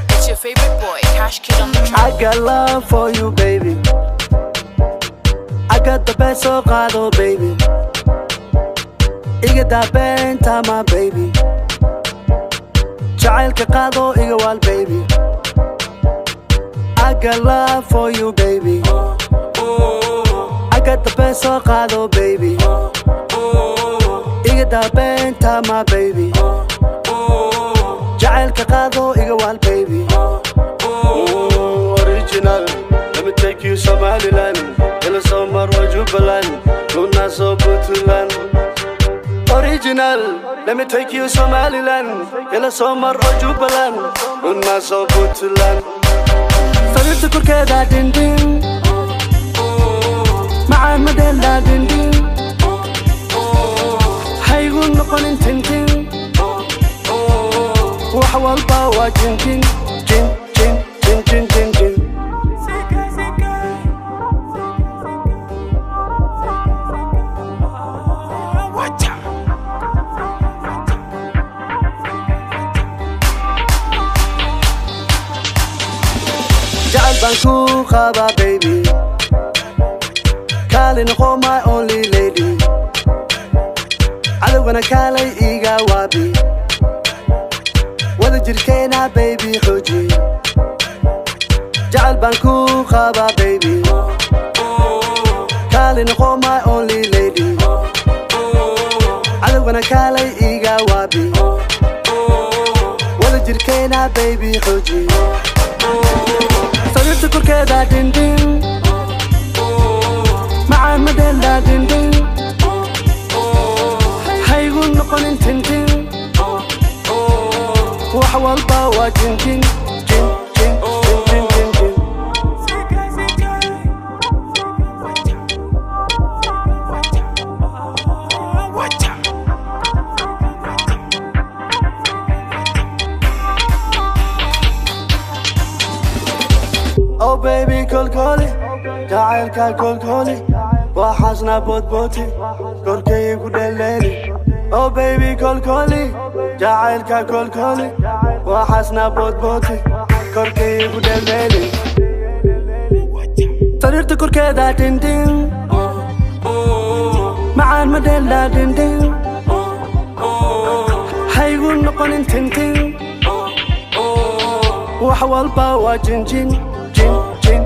It's your favorite boy, Cash Kid on the track. I got love for you, baby. I got the best of Gado, baby. Iga da benta, my baby. Jailka Gado, Iga wal, baby. I got love for you, baby. I got the best of Gado, baby. Iga da benta, my baby. Jailka Gado, Iga wal, baby. Original, let me take you Somaliland. Ila Somar wa Jubaland, Luna so Puntland. Original, let me take you Somaliland. Ila Somar wa Jubaland, Luna so Puntland. Sarirta korkeeda dindin, macaan madheela dindin. Haygu noqonin tintin, wax walba waa jinjin, jin jin jin jin jin jin. Jacayl baan ku qabaa, baby. Kaali noqo my only lady. Cadowgana kaalay iga waabi. Wada jirkeena, baby, xooji. Jacayl baan ku qabaa, baby. Kaali noqo my only lady. Cadowgana kaalay iga waabi. Wada jirkeena, baby, xooji. Sarirta korkeeda dindin, macaan madheela dindin. Haygu noqonin tintin, wax walba waa jinjin, jin jin jin jin jin jin. Oh baby, kolkoli, jacaylka kolkoli. Waxaasna boodbooti, korkaygu dheleeli. Oh baby, kolkoli, jacaylka kolkoli. Waxaasna boodbooti, korkaygu dheleeli. Sarirta korkeeda dindin, macaan madheela dindin. Haygu noqonin tintin, wax walba waa jinjin, jin jin